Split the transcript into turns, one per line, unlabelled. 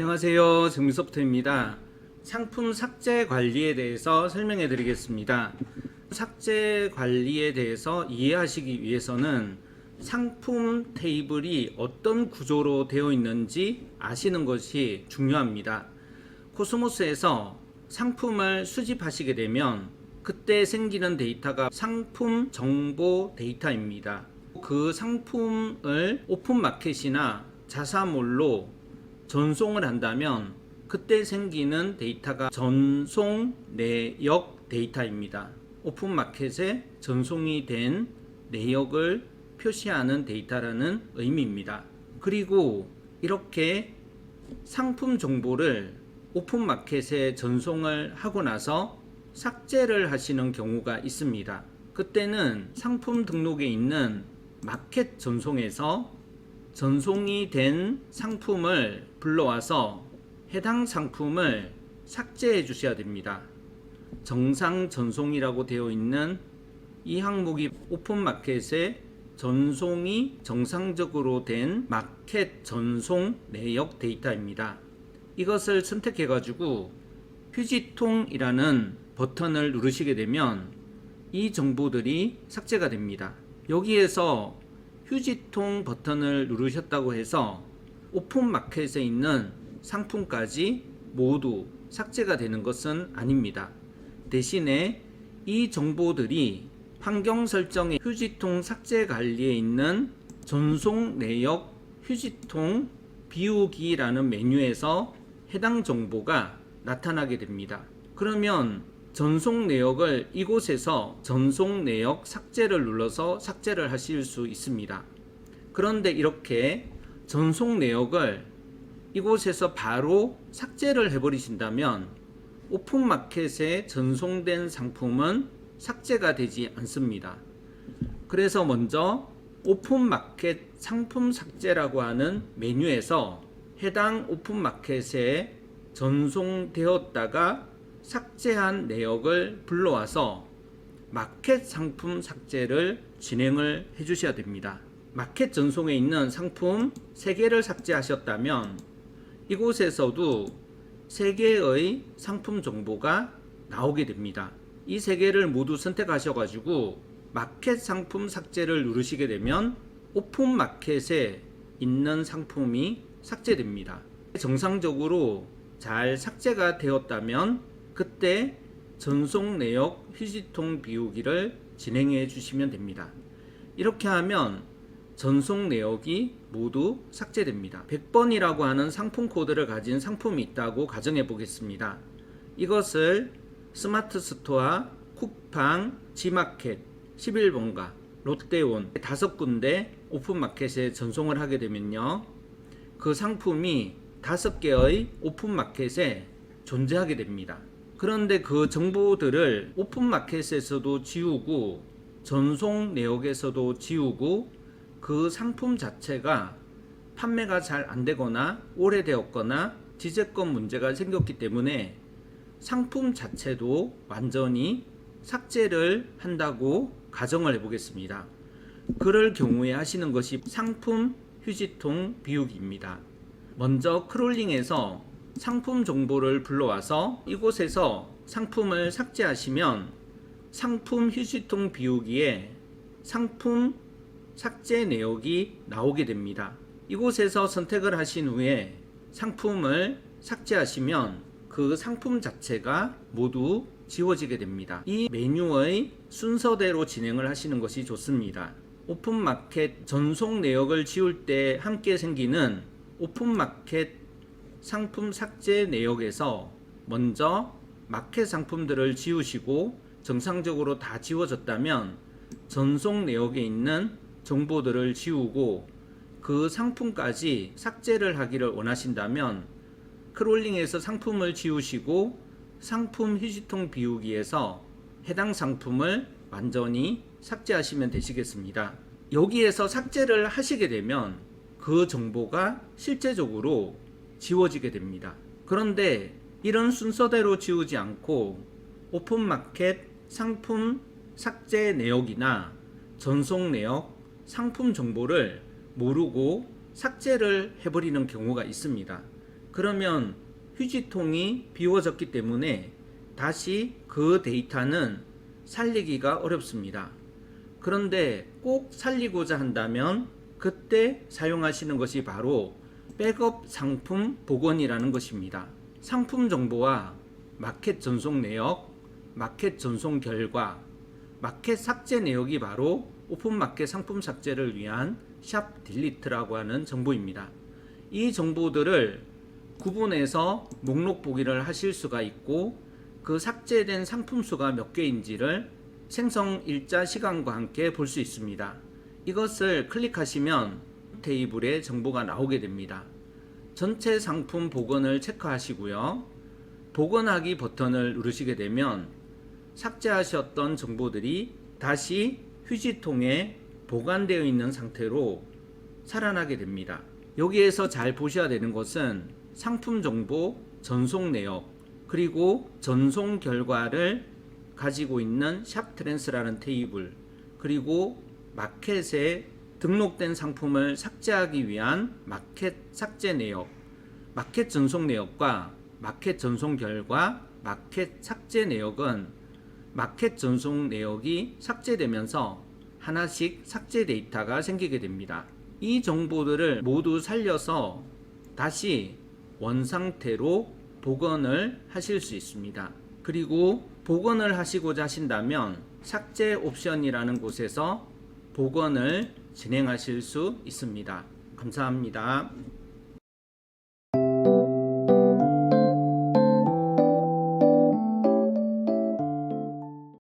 안녕하세요. 정미소프트입니다. 상품 삭제 관리에 대해서 설명해 드리겠습니다. 삭제 관리에 대해서 이해하시기 위해서는 상품 테이블이 어떤 구조로 되어 있는지 아시는 것이 중요합니다. 코스모스에서 상품을 수집하시게 되면 그때 생기는 데이터가 상품 정보 데이터입니다. 그 상품을 오픈마켓이나 자사몰로 전송을 한다면 그때 생기는 데이터가 전송 내역 데이터입니다. 오픈마켓에 전송이 된 내역을 표시하는 데이터라는 의미입니다. 그리고 이렇게 상품 정보를 오픈마켓에 전송을 하고 나서 삭제를 하시는 경우가 있습니다. 그때는 상품 등록에 있는 마켓 전송에서 전송이 된 상품을 불러와서 해당 상품을 삭제해 주셔야 됩니다. 정상 전송이라고 되어 있는 이 항목이 오픈마켓에 전송이 정상적으로 된 마켓 전송 내역 데이터입니다. 이것을 선택해 가지고 휴지통이라는 버튼을 누르시게 되면 이 정보들이 삭제가 됩니다. 여기에서 휴지통 버튼을 누르셨다고 해서 오픈마켓에 있는 상품까지 모두 삭제가 되는 것은 아닙니다. 대신에 이 정보들이 환경 설정의 휴지통 삭제 관리에 있는 전송 내역 휴지통 비우기라는 메뉴에서 해당 정보가 나타나게 됩니다. 그러면 전송 내역을 이곳에서 전송 내역 삭제를 눌러서 삭제를 하실 수 있습니다. 그런데 이렇게 전송 내역을 이곳에서 바로 삭제를 해버리신다면 오픈마켓에 전송된 상품은 삭제가 되지 않습니다. 그래서 먼저 오픈마켓 상품 삭제라고 하는 메뉴에서 해당 오픈마켓에 전송되었다가 삭제한 내역을 불러와서 마켓 상품 삭제를 진행을 해 주셔야 됩니다. 마켓 전송에 있는 상품 3개를 삭제하셨다면 이곳에서도 3개의 상품 정보가 나오게 됩니다. 이 3개를 모두 선택하셔가지고 마켓 상품 삭제를 누르시게 되면 오픈마켓에 있는 상품이 삭제됩니다. 정상적으로 잘 삭제가 되었다면 그때 전송 내역 휴지통 비우기를 진행해 주시면 됩니다. 이렇게 하면 전송 내역이 모두 삭제됩니다. 100번이라고 하는 상품 코드를 가진 상품이 있다고 가정해 보겠습니다. 이것을 스마트 스토어, 쿠팡, 지마켓, 11번가, 롯데온 5군데 오픈마켓에 전송을 하게 되면요. 그 상품이 5개의 오픈마켓에 존재하게 됩니다. 그런데 그 정보들을 오픈마켓에서도 지우고 전송 내역에서도 지우고 그 상품 자체가 판매가 잘 안되거나 오래되었거나 지재권 문제가 생겼기 때문에 상품 자체도 완전히 삭제를 한다고 가정을 해보겠습니다. 그럴 경우에 하시는 것이 상품 휴지통 비우기입니다. 먼저 크롤링해서 상품 정보를 불러와서 이곳에서 상품을 삭제하시면 상품 휴지통 비우기에 상품 삭제 내역이 나오게 됩니다. 이곳에서 선택을 하신 후에 상품을 삭제하시면 그 상품 자체가 모두 지워지게 됩니다. 이 메뉴의 순서대로 진행을 하시는 것이 좋습니다. 오픈마켓 전송 내역을 지울 때 함께 생기는 오픈마켓 상품 삭제 내역에서 먼저 마켓 상품들을 지우시고 정상적으로 다 지워졌다면 전송 내역에 있는 정보들을 지우고 그 상품까지 삭제를 하기를 원하신다면 크롤링해서 상품을 지우시고 상품 휴지통 비우기에서 해당 상품을 완전히 삭제하시면 되시겠습니다. 여기에서 삭제를 하시게 되면 그 정보가 실제적으로 지워지게 됩니다. 그런데 이런 순서대로 지우지 않고 오픈마켓 상품 삭제 내역이나 전송 내역, 상품 정보를 모르고 삭제를 해버리는 경우가 있습니다. 그러면 휴지통이 비워졌기 때문에 다시 그 데이터는 살리기가 어렵습니다. 그런데 꼭 살리고자 한다면 그때 사용하시는 것이 바로 백업 상품 복원이라는 것입니다. 상품 정보와 마켓 전송 내역, 마켓 전송 결과, 마켓 삭제 내역이 바로 오픈마켓 상품 삭제를 위한 샵 딜리트라고 하는 정보입니다. 이 정보들을 구분해서 목록 보기를 하실 수가 있고 그 삭제된 상품 수가 몇 개인지를 생성 일자 시간과 함께 볼 수 있습니다. 이것을 클릭하시면 테이블에 정보가 나오게 됩니다. 전체 상품 복원을 체크하시고요. 복원하기 버튼을 누르시게 되면 삭제하셨던 정보들이 다시 휴지통에 보관되어 있는 상태로 살아나게 됩니다. 여기에서 잘 보셔야 되는 것은 상품 정보, 전송 내역, 그리고 전송 결과를 가지고 있는 샵 트랜스라는 테이블, 그리고 마켓에 등록된 상품을 삭제하기 위한 마켓 삭제 내역, 마켓 전송 내역과 마켓 전송 결과, 마켓 삭제 내역은 마켓 전송 내역이 삭제되면서 하나씩 삭제 데이터가 생기게 됩니다. 이 정보들을 모두 살려서 다시 원상태로 복원을 하실 수 있습니다. 그리고 복원을 하시고자 하신다면 삭제 옵션이라는 곳에서 복원을 진행하실 수 있습니다. 감사합니다.